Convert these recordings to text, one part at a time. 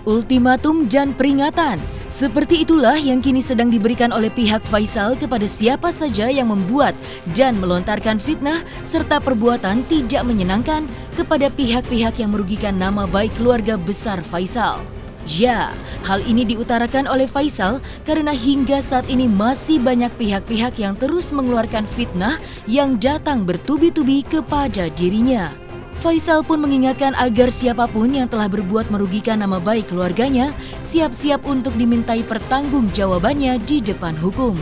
Ultimatum dan peringatan, seperti itulah yang kini sedang diberikan oleh pihak Faisal kepada siapa saja yang membuat dan melontarkan fitnah serta perbuatan tidak menyenangkan kepada pihak-pihak yang merugikan nama baik keluarga besar Faisal. Ya, hal ini diutarakan oleh Faisal karena hingga saat ini masih banyak pihak-pihak yang terus mengeluarkan fitnah yang datang bertubi-tubi kepada dirinya. Faisal pun mengingatkan agar siapapun yang telah berbuat merugikan nama baik keluarganya siap-siap untuk dimintai pertanggungjawabannya di depan hukum.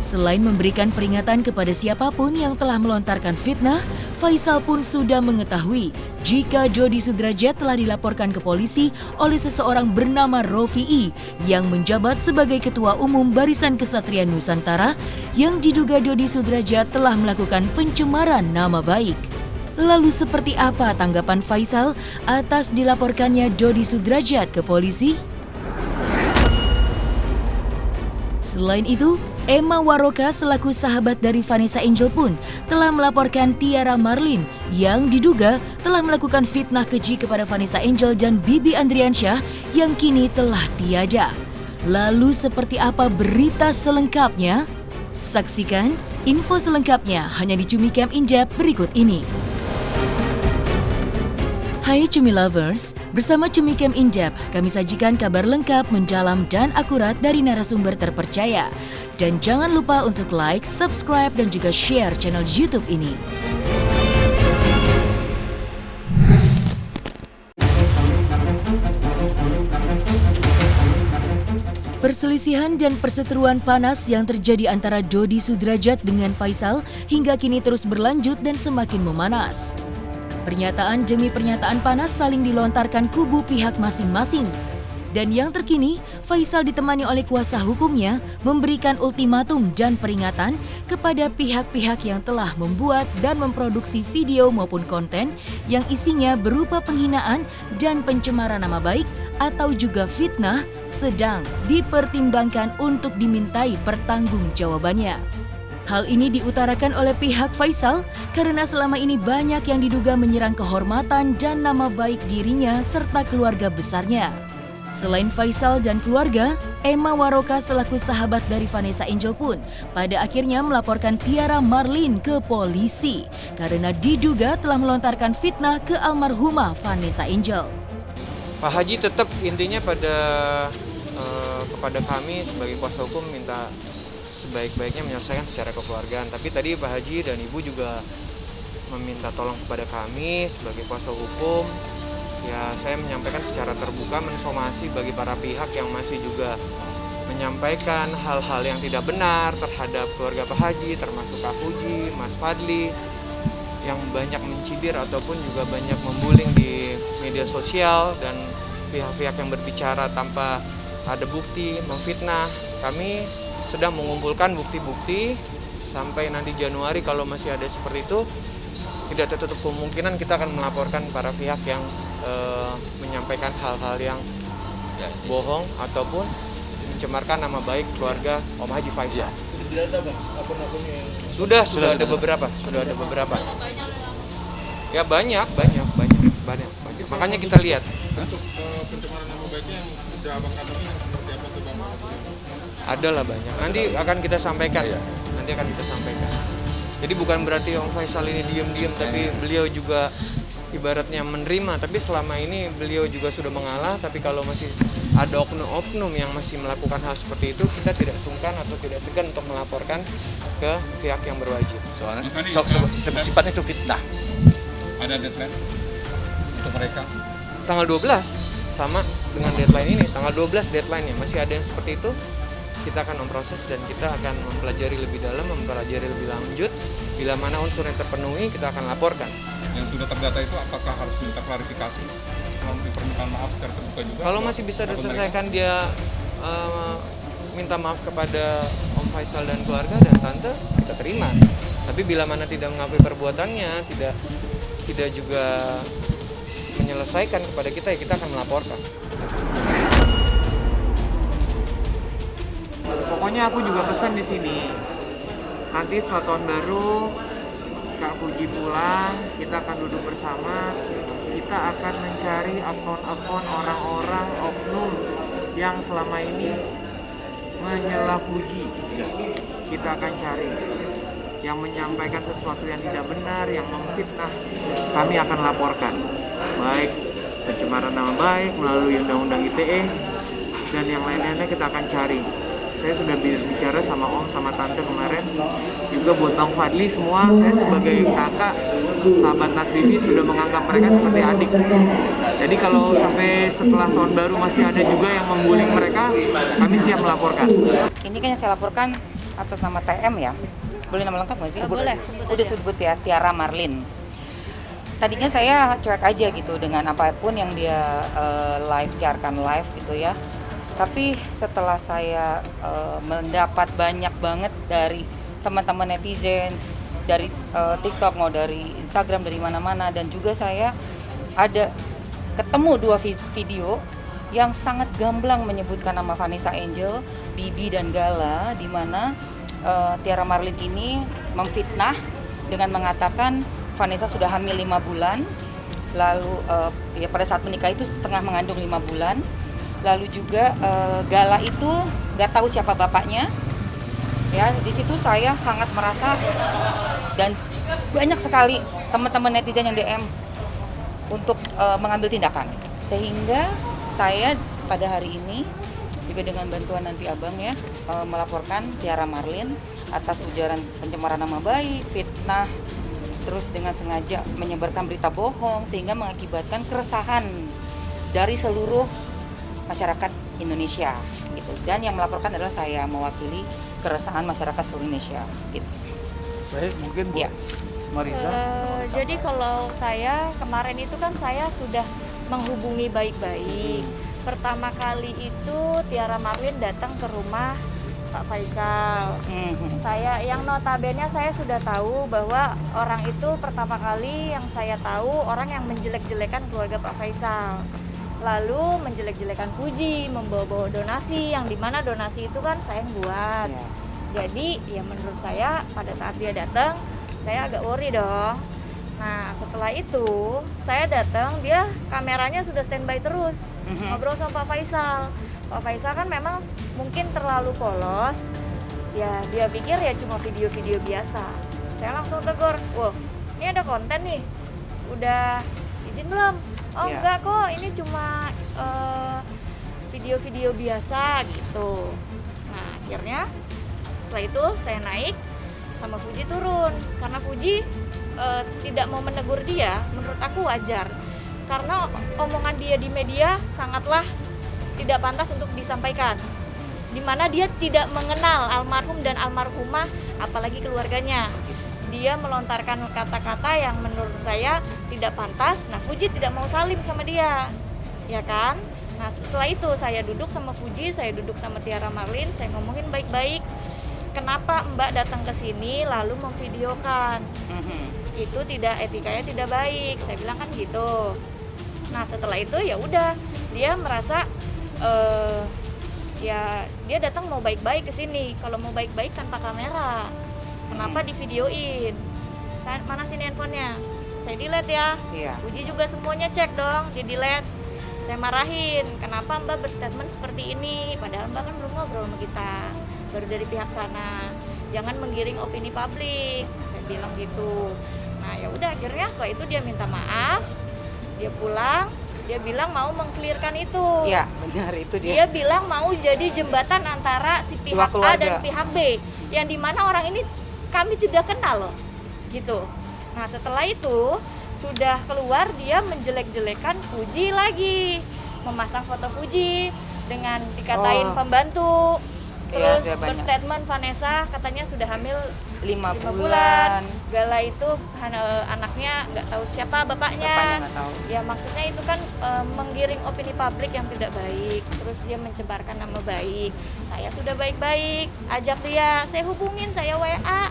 Selain memberikan peringatan kepada siapapun yang telah melontarkan fitnah, Faisal pun sudah mengetahui jika Jody Sudrajat telah dilaporkan ke polisi oleh seseorang bernama Rofi'i yang menjabat sebagai Ketua Umum Barisan Kesatria Nusantara yang diduga Jody Sudrajat telah melakukan pencemaran nama baik. Lalu seperti apa tanggapan Faisal atas dilaporkannya Jody Sudrajat ke polisi? Selain itu, Emma Waroka selaku sahabat dari Vanessa Angel pun telah melaporkan Tiara Marlin yang diduga telah melakukan fitnah keji kepada Vanessa Angel dan Bibi Andriansyah yang kini telah tiada. Lalu seperti apa berita selengkapnya? Saksikan info selengkapnya hanya di Cumi Camp Indep berikut ini. Hai Cumi Lovers, bersama Cumi Camp Indep, kami sajikan kabar lengkap, mendalam, dan akurat dari narasumber terpercaya. Dan jangan lupa untuk like, subscribe, dan juga share channel YouTube ini. Perselisihan dan perseteruan panas yang terjadi antara Jody Sudrajat dengan Faisal hingga kini terus berlanjut dan semakin memanas. Pernyataan demi pernyataan panas saling dilontarkan kubu pihak masing-masing. Dan yang terkini, Faisal ditemani oleh kuasa hukumnya memberikan ultimatum dan peringatan kepada pihak-pihak yang telah membuat dan memproduksi video maupun konten yang isinya berupa penghinaan dan pencemaran nama baik atau juga fitnah sedang dipertimbangkan untuk dimintai pertanggungjawabannya. Hal ini diutarakan oleh pihak Faisal karena selama ini banyak yang diduga menyerang kehormatan dan nama baik dirinya serta keluarga besarnya. Selain Faisal dan keluarga, Emma Waroka selaku sahabat dari Vanessa Angel pun pada akhirnya melaporkan Tiara Marlin ke polisi karena diduga telah melontarkan fitnah ke almarhumah Vanessa Angel. Pak Haji tetap intinya kepada kami sebagai kuasa hukum minta sebaik-baiknya menyelesaikan secara kekeluargaan. Tapi tadi Pak Haji dan Ibu juga meminta tolong kepada kami sebagai kuasa hukum. Ya, saya menyampaikan secara terbuka mensomasi bagi para pihak yang masih juga menyampaikan hal-hal yang tidak benar terhadap keluarga Pak Haji, termasuk Kak Fuji, Mas Fadli, yang banyak mencibir ataupun juga banyak membullying di media sosial dan pihak-pihak yang berbicara tanpa ada bukti, memfitnah. Kami sedang mengumpulkan bukti-bukti sampai nanti Januari kalau masih ada seperti itu, tidak tertutup kemungkinan kita akan melaporkan para pihak yang menyampaikan hal-hal yang bohong ataupun mencemarkan nama baik keluarga Om Haji Faisal. Sudah ada Bang akun-akunnya yang Sudah ada beberapa. Ya banyak. Makanya kita lihat. untuk pencemaran nama baiknya yang sudah Abang kantongin yang seperti apa tuh Bang? Ada lah banyak. Nanti akan kita sampaikan. Jadi bukan berarti Om Faisal ini diam-diam, tapi beliau juga ibaratnya menerima. Tapi selama ini beliau juga sudah mengalah. Tapi kalau masih ada oknum-oknum yang masih melakukan hal seperti itu, kita tidak sungkan atau tidak segan untuk melaporkan ke pihak yang berwajib. Soalnya sifatnya itu fitnah. Ada deadline untuk mereka? Tanggal 12 sama dengan deadline ini. Tanggal 12 deadline-nya. Masih ada yang seperti itu. Kita akan memproses dan kita akan mempelajari lebih dalam, mempelajari lebih lanjut. Bila mana unsur yang terpenuhi, kita akan laporkan. Yang sudah terdata itu apakah harus minta klarifikasi? Mau permintaan maaf secara terbuka juga? Kalau masih bisa diselesaikan, dia minta maaf kepada Om Faisal dan keluarga dan tante, kita terima. Tapi bila mana tidak mengakui perbuatannya, tidak juga menyelesaikan kepada kita, ya kita akan melaporkan. Pokoknya aku juga pesan di sini. Nanti setelah tahun baru Kak Fuji pulang, kita akan duduk bersama, kita akan mencari akun-akun orang-orang oknum yang selama ini menyela Fuji. Kita akan cari yang menyampaikan sesuatu yang tidak benar, yang memfitnah, kami akan laporkan. Baik pencemaran nama baik melalui Undang-Undang ITE dan yang lain-lainnya kita akan cari. Saya sudah bicara sama Om sama Tante kemarin, juga buat Bang Fadli semua, saya sebagai kakak, sahabat Nas Bibi sudah menganggap mereka seperti adik. Jadi kalau sampai setelah tahun baru masih ada juga yang membuli mereka, kami siap melaporkan. Ini kan yang saya laporkan atas nama TM ya. Boleh nama lengkap nggak sih? Boleh, sebut Udah aja. sebut ya, Tiara Marlin. Tadinya saya cuek aja gitu dengan apapun yang dia siarkan live gitu ya. Tapi setelah saya mendapat banyak banget dari teman-teman netizen, dari TikTok, mau dari Instagram, dari mana-mana, dan juga saya ada ketemu 2 video yang sangat gamblang menyebutkan nama Vanessa Angel, Bibi dan Gala, di mana Tiara Marlin ini memfitnah dengan mengatakan Vanessa sudah hamil 5 bulan, lalu ya pada saat menikah itu setengah mengandung 5 bulan, lalu juga Gala itu nggak tahu siapa bapaknya, ya di situ saya sangat merasa dan banyak sekali teman-teman netizen yang DM untuk mengambil tindakan, sehingga saya pada hari ini juga dengan bantuan nanti abang ya melaporkan Tiara Marlin atas ujaran pencemaran nama baik, fitnah, terus dengan sengaja menyebarkan berita bohong sehingga mengakibatkan keresahan dari seluruh masyarakat Indonesia gitu. Dan yang melaporkan adalah saya mewakili keresahan masyarakat seluruh Indonesia gitu. Baik, mungkin Bu Ya. Marisa. Jadi kalau saya kemarin itu kan saya sudah menghubungi baik-baik. Pertama kali itu Tiara Marlin datang ke rumah Pak Faisal. Saya yang notabene saya sudah tahu bahwa orang itu pertama kali yang saya tahu orang yang menjelek-jelekan keluarga Pak Faisal. Lalu menjelek-jelekan Fuji, membawa-bawa donasi yang dimana donasi itu kan saya yang buat. Ya. Jadi ya menurut saya pada saat dia datang saya agak worry dong. Nah setelah itu saya datang, dia kameranya sudah standby terus ngobrol sama Pak Faisal. Pak Faisal kan memang mungkin terlalu polos, ya dia pikir ya cuma video-video biasa. Saya langsung tegur, wah ini ada konten nih, udah izin belum? Oh Ya. enggak kok, ini cuma video-video biasa gitu. Nah akhirnya setelah itu saya naik sama Fuji turun, karena Fuji tidak mau menegur dia, menurut aku wajar karena omongan dia di media sangatlah tidak pantas untuk disampaikan, dimana dia tidak mengenal almarhum dan almarhumah apalagi keluarganya. Dia melontarkan kata-kata yang menurut saya tidak pantas. Nah Fuji tidak mau salim sama dia, ya kan. Nah setelah itu saya duduk sama Fuji, saya duduk sama Tiara Marlin, saya ngomongin baik-baik, kenapa Mbak datang ke sini lalu memvideokan, itu tidak, etikanya tidak baik, saya bilang kan gitu. Nah setelah itu ya udah, dia merasa ya dia datang mau baik-baik ke sini. Kalau mau baik-baik tanpa kamera, kenapa divideoin? Mana sini handphonenya? Saya delete ya. Iya. Fuji juga semuanya cek dong, di delete. Saya marahin, kenapa Mbak berstatement seperti ini? Padahal Mbak kan belum ngobrol sama kita, baru dari pihak sana. Jangan menggiring opini publik, saya bilang gitu. Nah ya udah, akhirnya setelah itu dia minta maaf, dia pulang, dia bilang mau mengklirkan itu. Iya, benar itu dia. Dia bilang mau jadi jembatan antara si pihak A keluarga. dan pihak B, yang dimana orang ini kami tidak kenal loh, gitu. Nah setelah itu sudah keluar, dia menjelek-jelekan Fuji lagi, memasang foto Fuji dengan dikatain pembantu, Iya, terus dia banyak. berstatement Vanessa katanya sudah hamil 5 5 bulan. bulan. Gala itu anaknya nggak tahu siapa Bapaknya bapaknya. nggak tahu. Ya maksudnya itu kan menggiring opini publik yang tidak baik. Terus dia mencebarkan nama baik. Saya sudah baik-baik, ajak dia, saya hubungin, saya WA.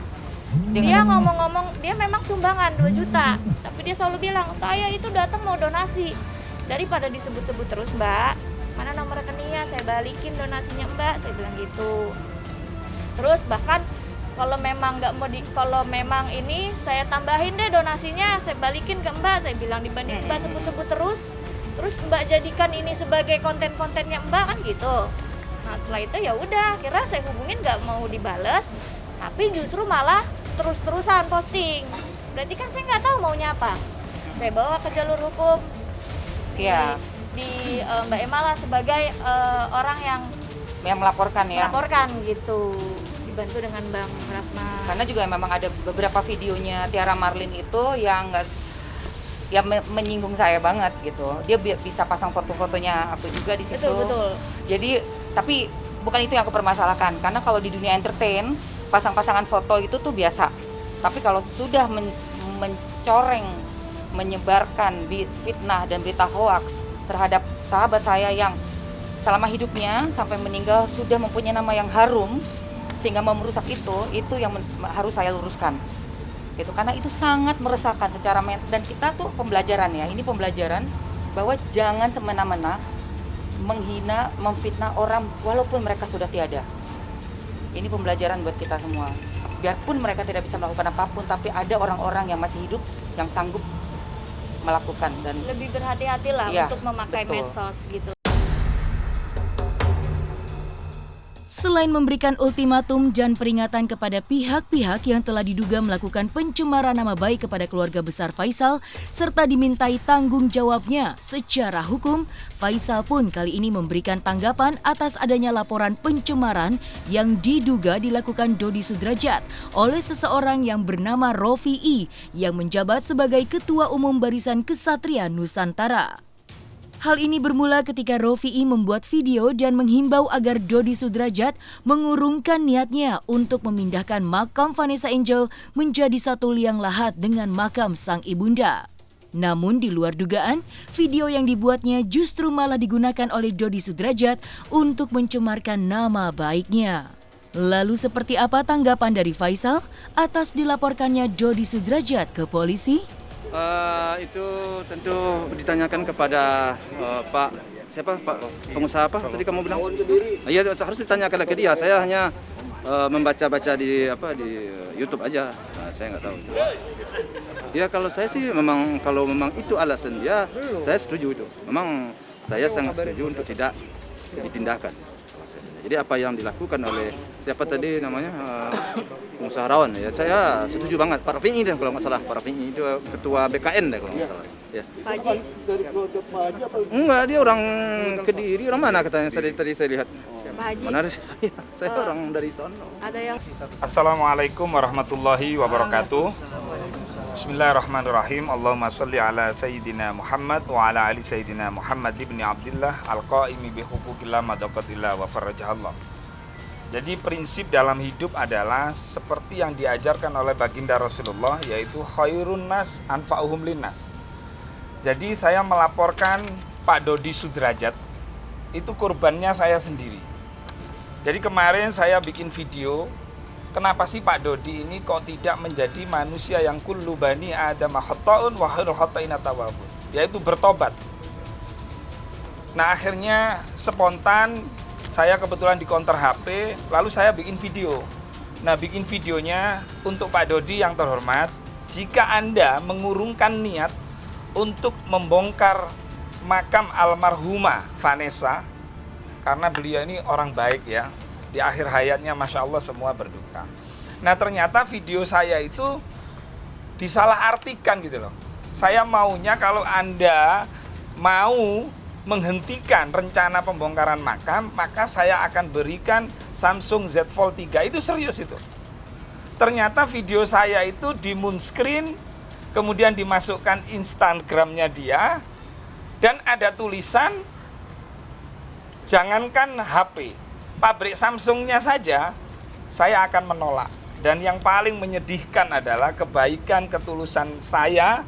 Dia ngomong-ngomong, dia memang sumbangan 2 juta. Tapi dia selalu bilang, saya itu datang mau donasi. Daripada disebut-sebut terus, Mbak, mana nomor rekeningnya, saya balikin donasinya Mbak, saya bilang gitu. Terus bahkan kalau memang nggak mau kalau memang ini saya tambahin deh donasinya, saya balikin ke Mbak, saya bilang, dibanding Mbak sebut-sebut terus Mbak jadikan ini sebagai konten-kontennya Mbak kan gitu. Nah setelah itu ya udah, akhirnya saya hubungin nggak mau dibales, tapi justru malah terus-terusan posting. Berarti kan saya nggak tahu maunya apa. Saya bawa ke jalur hukum. Iya. Di Mbak Emma lah sebagai orang yang Melaporkan ya. melaporkan gitu, dibantu dengan Bang Rasma. Karena juga memang ada beberapa videonya Tiara Marlin itu yang nggak, yang menyinggung saya banget gitu. Dia bisa pasang foto-fotonya aku juga di situ. Betul. Jadi tapi bukan itu yang aku permasalahkan. Karena kalau di dunia entertain pasang-pasangan foto itu tuh biasa. Tapi kalau sudah mencoreng, menyebarkan fitnah dan berita hoaks terhadap sahabat saya yang selama hidupnya sampai meninggal sudah mempunyai nama yang harum sehingga mau merusak itu yang harus saya luruskan gitu, karena itu sangat meresahkan secara dan kita tuh pembelajaran ya, ini pembelajaran bahwa jangan semena-mena menghina, memfitnah orang walaupun mereka sudah tiada. Ini pembelajaran buat kita semua, biarpun mereka tidak bisa melakukan apapun, tapi ada orang-orang yang masih hidup yang sanggup melakukan dan lebih berhati-hatilah ya, untuk memakai betul. medsos gitu. Selain memberikan ultimatum dan peringatan kepada pihak-pihak yang telah diduga melakukan pencemaran nama baik kepada keluarga besar Faisal, serta dimintai tanggung jawabnya secara hukum, Faisal pun kali ini memberikan tanggapan atas adanya laporan pencemaran yang diduga dilakukan Dodi Sudrajat oleh seseorang yang bernama Rofi I yang menjabat sebagai Ketua Umum Barisan Kesatria Nusantara. Hal ini bermula ketika Rofi I membuat video dan menghimbau agar Dodi Sudrajat mengurungkan niatnya untuk memindahkan makam Vanessa Angel menjadi satu liang lahat dengan makam sang ibunda. Namun di luar dugaan, video yang dibuatnya justru malah digunakan oleh Dodi Sudrajat untuk mencemarkan nama baiknya. Lalu seperti apa tanggapan dari Faisal atas dilaporkannya Dodi Sudrajat ke polisi? Itu tentu ditanyakan kepada Pak pengusaha apa tadi kamu bilang? Iya, harus ditanyakan ke dia. Saya hanya membaca-baca di YouTube aja. Nah, saya nggak tahu. Ya kalau saya sih kalau memang itu alasan dia, saya setuju itu. Memang saya sangat setuju untuk tidak dipindahkan. Jadi apa yang dilakukan oleh siapa tadi namanya pengusaha Rawan ya, saya setuju banget. Pak Rafi'i deh kalau nggak salah, Pak Rafi'i itu ketua BKN deh kalau nggak salah. Ya. Enggak, dia orang Kediri, orang mana katanya tadi saya lihat. Mana saya orang dari sono. Assalamualaikum warahmatullahi wabarakatuh. Bismillahirrahmanirrahim. Allahumma salli ala Sayyidina Muhammad wa ala ali Sayyidina Muhammad ibni Abdillah al-qa'imi bihuquqillah madaqatillah wa farajahallah. Jadi prinsip dalam hidup adalah seperti yang diajarkan oleh baginda Rasulullah, yaitu khairun nas anfa'uhum linnas. Jadi saya melaporkan Pak Dodi Sudrajat, itu korbannya saya sendiri. Jadi kemarin saya bikin video, kenapa sih Pak Dodi ini kok tidak menjadi manusia yang kullu bani adam khata'un wa khairul khata'ina tawwabun, yaitu bertobat. Nah akhirnya spontan saya kebetulan di counter HP, lalu saya bikin video. Nah bikin videonya untuk Pak Dodi yang terhormat, jika Anda mengurungkan niat untuk membongkar makam almarhumah Vanessa, karena beliau ini orang baik ya, di akhir hayatnya Masya Allah semua berduka. Nah ternyata video saya itu disalahartikan gitu loh. Saya maunya kalau Anda mau menghentikan rencana pembongkaran makam, maka saya akan berikan Samsung Z Fold 3. Itu serius itu. Ternyata video saya itu di moon screen, kemudian dimasukkan Instagramnya dia, dan ada tulisan, jangankan HP, pabrik Samsungnya saja saya akan menolak. Dan yang paling menyedihkan adalah kebaikan ketulusan saya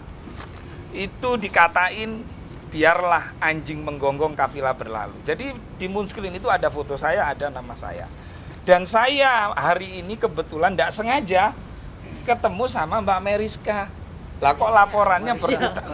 itu dikatain biarlah anjing menggonggong kafilah berlalu. Jadi di moon screen itu ada foto saya, ada nama saya. Dan saya hari ini kebetulan tidak sengaja ketemu sama Mbak Meriska. Lah kok laporannya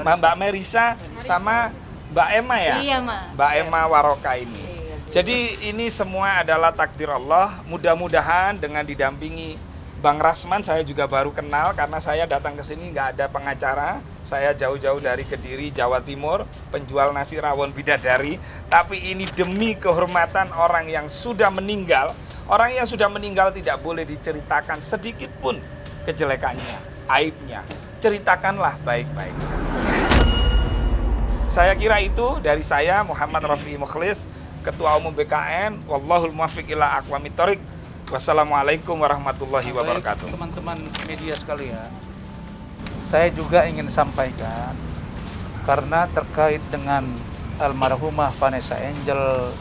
Mbak Merisa sama Mbak Emma ya? Iya, Mbak Emma Waroka ini. Jadi ini semua adalah takdir Allah. Mudah-mudahan dengan didampingi Bang Rasman saya juga baru kenal karena saya datang ke sini nggak ada pengacara. Saya jauh-jauh dari Kediri, Jawa Timur, penjual nasi rawon bidadari. Tapi ini demi kehormatan orang yang sudah meninggal. Orang yang sudah meninggal tidak boleh diceritakan sedikit pun kejelekannya, aibnya. Ceritakanlah baik-baiknya. Saya kira itu dari saya, Muhammad Rafi Mukhlis, Ketua Umum BKN. Wallahul muwaffiq ila aqwamit thoriq. Wassalamualaikum warahmatullahi wabarakatuh. Teman-teman media sekalian, saya juga ingin sampaikan karena terkait dengan almarhumah Vanessa Angel,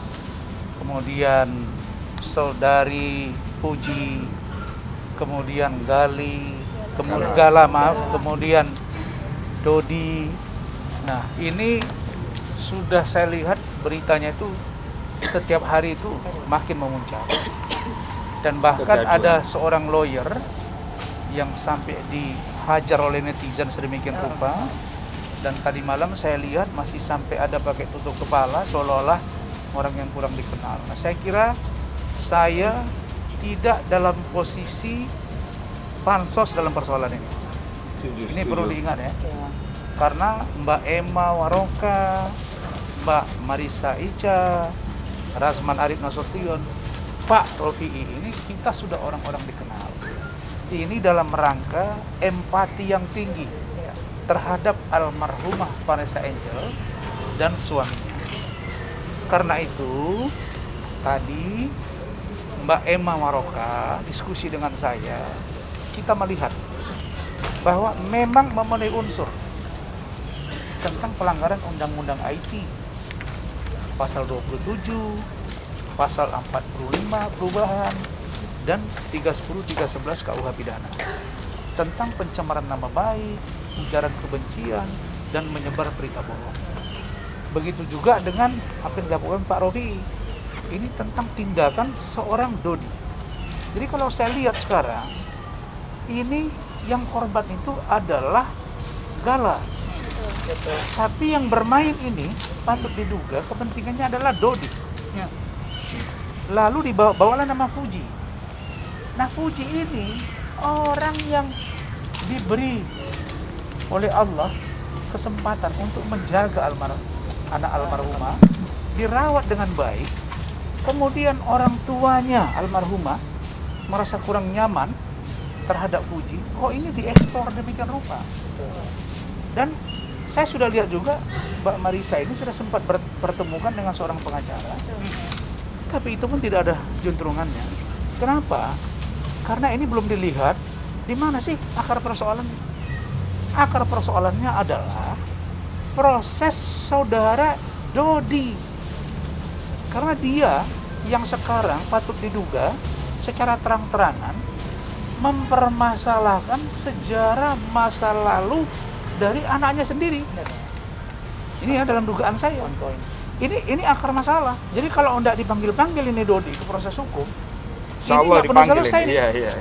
kemudian saudari Fuji, kemudian kemudian Dodi. Nah, ini sudah saya lihat beritanya itu setiap hari itu makin memuncak. Dan bahkan ada seorang lawyer yang sampai dihajar oleh netizen sedemikian rupa. Dan tadi malam saya lihat masih sampai ada pakai tutup kepala seolah-olah orang yang kurang dikenal. Nah, saya kira saya tidak dalam posisi pansos dalam persoalan ini. Ini perlu diingat ya. Karena Mbak Emma Waroka, Mbak Marisa Ica, Rasman Arif Nasution, Pak Rofi'i, ini kita sudah orang-orang dikenal. Ini dalam rangka empati yang tinggi terhadap almarhumah Vanessa Angel dan suaminya. Karena itu, tadi Mbak Emma Waroka diskusi dengan saya, kita melihat bahwa memang memenuhi unsur tentang pelanggaran Undang-Undang IT, pasal 27, pasal 45 perubahan, dan 310, 311 KUH Pidana tentang pencemaran nama baik, ujaran kebencian, dan menyebar berita bohong. Begitu juga dengan apa yang dilakukan Pak Rofi. Ini tentang tindakan seorang Dodi. Jadi kalau saya lihat sekarang, ini yang korban itu adalah Gala. Tapi yang bermain ini patut diduga kepentingannya adalah Dodi. Lalu dibawalah nama Fuji. Nah, Fuji ini orang yang diberi oleh Allah kesempatan untuk menjaga anak almarhumah, dirawat dengan baik. Kemudian orang tuanya almarhumah merasa kurang nyaman terhadap Fuji. Kok ini diekspor demikian rupa? Dan saya sudah lihat juga Mbak Marisa ini sudah sempat bertemukan dengan seorang pengacara. Tapi itu pun tidak ada juntrungannya. Kenapa? Karena ini belum dilihat di mana sih akar persoalannya. Akar persoalannya adalah proses saudara Dodi. Karena dia yang sekarang patut diduga secara terang-terangan mempermasalahkan sejarah masa lalu dari anaknya sendiri. Ini ya dalam dugaan saya. Ini akar masalah. Jadi kalau tidak dipanggil-panggil ini Dodi ke proses hukum, ini nggak pernah selesai. Iya.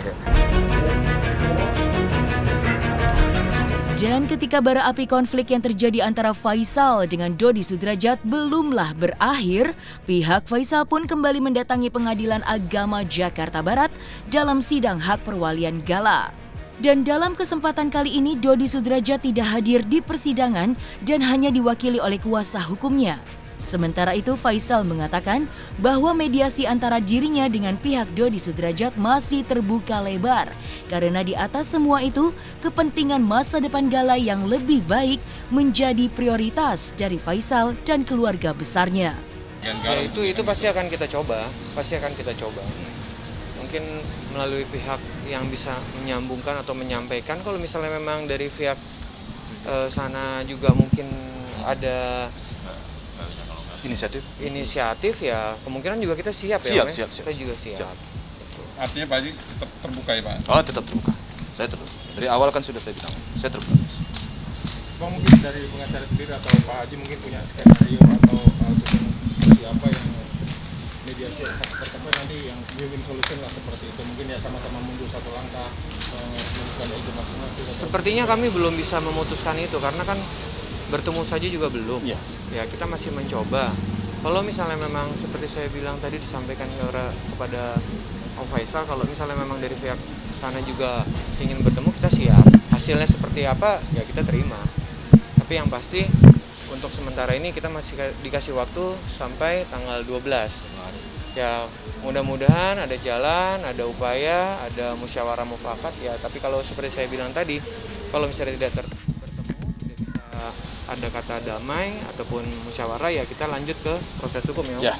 Dan ketika bara api konflik yang terjadi antara Faisal dengan Dodi Sudrajat belumlah berakhir, pihak Faisal pun kembali mendatangi Pengadilan Agama Jakarta Barat dalam sidang hak perwalian Gala. Dan dalam kesempatan kali ini Dodi Sudrajat tidak hadir di persidangan dan hanya diwakili oleh kuasa hukumnya. Sementara itu Faisal mengatakan bahwa mediasi antara dirinya dengan pihak Dodi Sudrajat masih terbuka lebar. Karena di atas semua itu, kepentingan masa depan Gala yang lebih baik menjadi prioritas dari Faisal dan keluarga besarnya. Itu pasti akan kita coba, Mungkin melalui pihak yang bisa menyambungkan atau menyampaikan. Kalau misalnya memang dari pihak sana juga mungkin ada inisiatif ya kemungkinan juga kita siap. Kita juga siap. Artinya Pak Haji tetap terbuka ya Pak? Oh, tetap terbuka. Saya terbuka. Dari awal kan sudah saya bilang, saya terbuka. Bang, mungkin dari pengacara sendiri atau Pak Haji mungkin punya skenario atau seperti apa yang mediasi pertemuan nanti yang win-win solution lah seperti itu. Mungkin ya sama-sama mundur satu langkah menemukan ide masing-masing. Sepertinya kami belum bisa memutuskan itu karena kan bertemu saja juga belum. Ya kita masih mencoba. Kalau misalnya memang seperti saya bilang tadi disampaikan kepada Om Faisal, kalau misalnya memang dari pihak sana juga ingin bertemu, kita siap. Hasilnya seperti apa ya kita terima. Tapi yang pasti untuk sementara ini kita masih dikasih waktu sampai tanggal 12. Ya mudah-mudahan ada jalan, ada upaya, ada musyawarah mufakat ya. Tapi kalau seperti saya bilang tadi, kalau misalnya tidak bertemu, tidak bisa ada kata damai ataupun musyawarah ya kita lanjut ke proses hukum ya.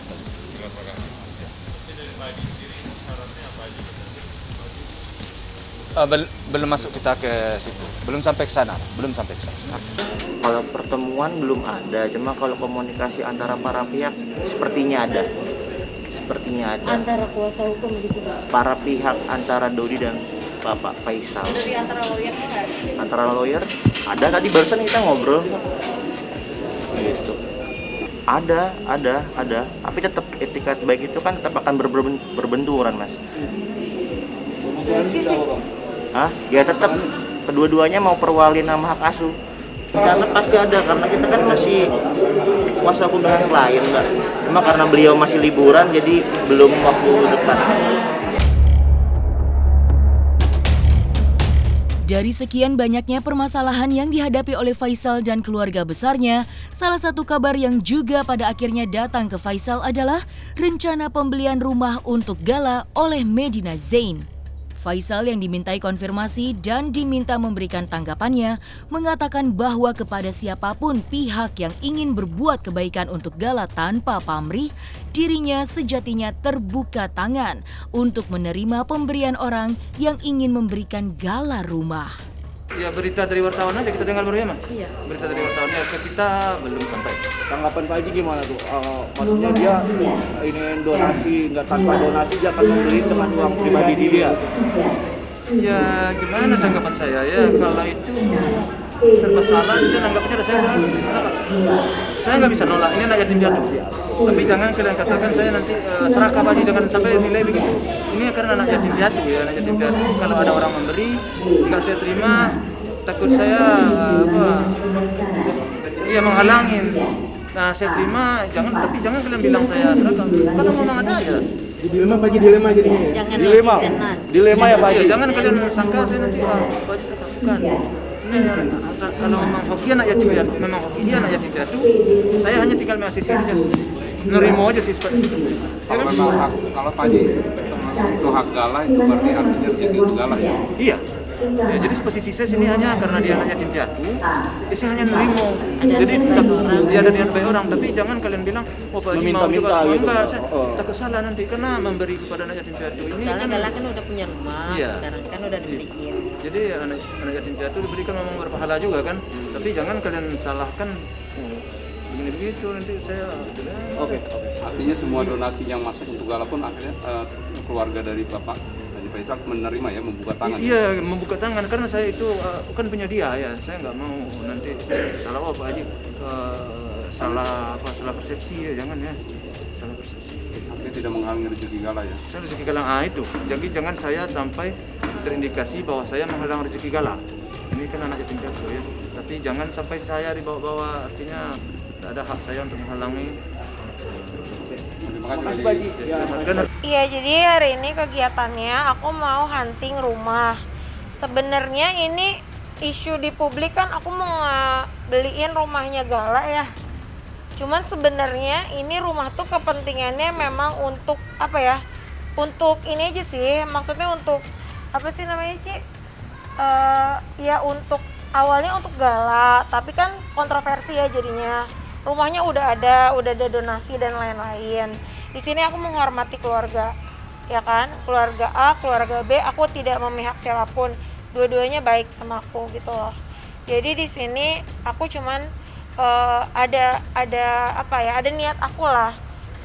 Belum masuk kita ke situ, belum sampai ke sana. Kalau pertemuan belum ada, cuma kalau komunikasi antara para pihak sepertinya ada. Antara kuasa hukum gitu Pak? Para pihak antara Dodi dan Bapak Faisal. Dari antara lawyer nggak? Antara lawyer ada, tadi barusan kita ngobrol. Gitu. Ada. Tapi tetap etikat baik itu kan tetap akan berbenturan, Mas. Ya tetap kedua-duanya mau perwalian nama hak asuh. Rencana pasti ada karena kita kan masih kuasa hukum dengan klien, Mbak. Cuma karena beliau masih liburan jadi belum waktu dekat. Dari sekian banyaknya permasalahan yang dihadapi oleh Faisal dan keluarga besarnya, salah satu kabar yang juga pada akhirnya datang ke Faisal adalah rencana pembelian rumah untuk Gala oleh Medina Zain. Faisal yang dimintai konfirmasi dan diminta memberikan tanggapannya mengatakan bahwa kepada siapapun pihak yang ingin berbuat kebaikan untuk Gala tanpa pamrih, dirinya sejatinya terbuka tangan untuk menerima pemberian orang yang ingin memberikan Gala rumah. Ya berita dari wartawan aja kita dengar baru ya, Mas? Iya. Berita dari wartawan ya ke kita belum sampai. Tanggapan Pak Haji gimana tuh? Maksudnya dia ingin donasi, nggak tanpa donasi dia akan membeli dengan uang pribadi dia. Ya gimana tanggapan saya ya, kalau itu serba salah, saya nanggapnya saya salah. Kenapa? Saya nggak bisa nolak, ini anak yatim piatu. Tapi jangan kalian katakan saya nanti serakah Pak Haji dengan sampai nilai begitu. Ini karena anak yatim piatu ya, anak yatim piatu. Kalau ada orang memberi, nggak saya terima, takut saya menghalangin. Nah saya terima, tapi jangan kalian bilang saya serakah. Kalau memang ada aja. Dilema jadinya. Dilema ya Pak Haji. Jangan kalian sangka saya nanti Pak Haji serakah, bukan. Ini kalau memang hoki anak yatim piatu, memang hoki dia anak yatim piatu, saya hanya tinggal mengasisi aja. Nerimo aja sih seperti itu. Kalau memang hak, kalau Pak Haji itu hak Gala itu berarti artinya rezeki itu Gala ya? Iya. Ya, jadi posisi saya sini hanya karena dia anak yatim piatu, saya hanya nerimo. Jadi dia ada niat baik orang, tapi jangan kalian bilang, oh Pak Haji mau juga semua enggak. Saya takut salah nanti karena memberi kepada anak yatim piatu ini Soalnya kan. Gala kan udah punya rumah, Iya. sekarang kan udah dimilikin. Jadi anak yatim piatu diberikan memang berpahala juga kan, tapi jangan kalian salahkan. Begini begitu nanti saya. Oke. Artinya semua donasi yang masuk untuk Gala pun akhirnya keluarga dari Bapak Haji Faisal menerima ya, membuka tangan. Iya, membuka tangan karena saya itu kan punya dia ya. Saya nggak mau nanti salah Pak Haji salah persepsi ya, jangan ya. Salah persepsi. Artinya tidak menghalangi rezeki Gala ya. Saya rezeki Gala itu. Jadi jangan saya sampai terindikasi bahwa saya menghalang rezeki Gala. Ini kan anak yatim piatu ya. Tapi jangan sampai saya dibawa-bawa, artinya tidak ada hak saya untuk menghalangi. Terima kasih Pak Haji. Iya, jadi hari ini kegiatannya aku mau hunting rumah. Sebenarnya ini isu di publik kan aku mau beliin rumahnya Gala ya. Cuman sebenarnya ini rumah tuh kepentingannya memang untuk apa ya? Untuk ini aja sih, maksudnya untuk apa sih namanya Ci? Ya untuk awalnya untuk Gala, tapi kan kontroversi ya jadinya. Rumahnya udah ada donasi dan lain-lain. Di sini aku menghormati keluarga, ya kan? Keluarga A, keluarga B, aku tidak memihak siapapun. Dua-duanya baik sama aku gitu loh. Jadi di sini aku cuman ada apa ya? Ada niat aku lah,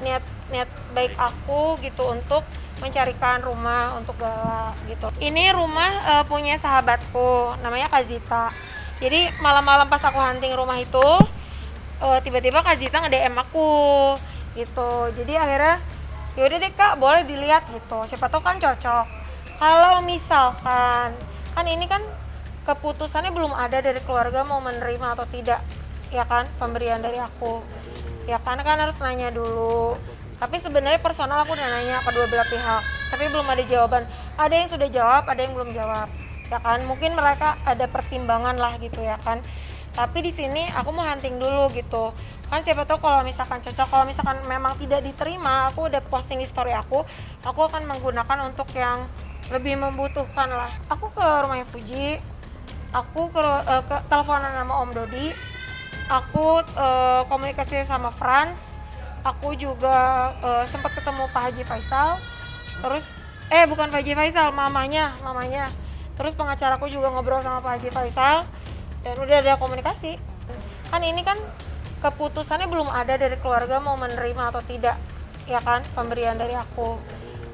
niat baik aku gitu untuk mencarikan rumah untuk Gala gitu. Ini rumah punya sahabatku, namanya Kazita. Jadi malam-malam pas aku hunting rumah itu, tiba-tiba Kazita nge-DM aku gitu. Jadi akhirnya yaudah deh Kak, boleh dilihat gitu. Siapa tahu kan cocok. Kalau misalkan kan ini kan keputusannya belum ada dari keluarga mau menerima atau tidak, ya kan, pemberian dari aku. Ya kan harus nanya dulu. Tapi sebenarnya personal aku udah nanya kedua belah pihak, tapi belum ada jawaban. Ada yang sudah jawab, ada yang belum jawab. Ya kan, mungkin mereka ada pertimbangan lah gitu ya kan. Tapi di sini aku mau hunting dulu gitu. Kan siapa tahu kalau misalkan cocok, kalau misalkan memang tidak diterima, aku udah posting di story aku akan menggunakan untuk yang lebih membutuhkan lah. Aku ke rumahnya Fuji, aku ke teleponan sama Om Dodi, aku komunikasi sama Frans, aku juga sempat ketemu Pak Haji Faisal, terus bukan Pak Haji Faisal, mamanya. Terus pengacaraku juga ngobrol sama Pak Haji Faisal dan udah ada komunikasi. Kan ini kan keputusannya belum ada dari keluarga mau menerima atau tidak, ya kan, pemberian dari aku.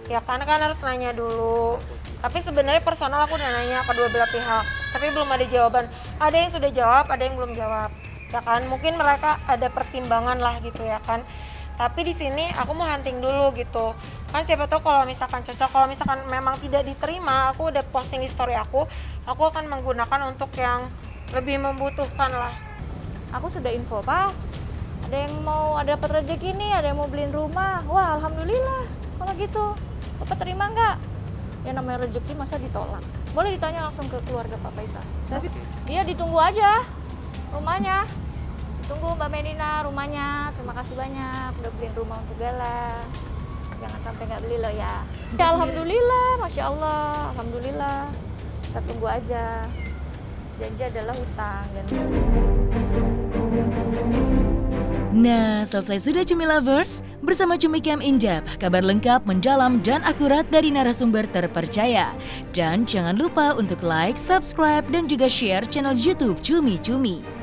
Ya kan harus nanya dulu. Tapi sebenarnya personal aku udah nanya kedua belah pihak, tapi belum ada jawaban. Ada yang sudah jawab, ada yang belum jawab. Ya kan, mungkin mereka ada pertimbangan lah gitu ya kan. Tapi di sini aku mau hunting dulu gitu. Kan siapa tahu kalau misalkan cocok, kalau misalkan memang tidak diterima, aku udah posting di story aku akan menggunakan untuk yang lebih membutuhkan lah. Aku sudah info, Pak. Ada yang mau dapat rezeki nih, ada yang mau beliin rumah. Wah, alhamdulillah. Kalau gitu, Bapak terima nggak? Ya namanya rezeki masa ditolak. Boleh ditanya langsung ke keluarga Pak Faisal. Iya, ditunggu aja rumahnya. Tunggu Mbak Medina rumahnya. Terima kasih banyak udah beliin rumah untuk Gala. Jangan sampai nggak beli loh ya. Ya alhamdulillah, masya Allah, alhamdulillah. Kita tunggu aja. Janji adalah hutang. Nah, selesai sudah Cumi Lovers? Bersama Cumi Camp Injab, kabar lengkap, mendalam, dan akurat dari narasumber terpercaya. Dan jangan lupa untuk like, subscribe, dan juga share channel YouTube Cumi Cumi.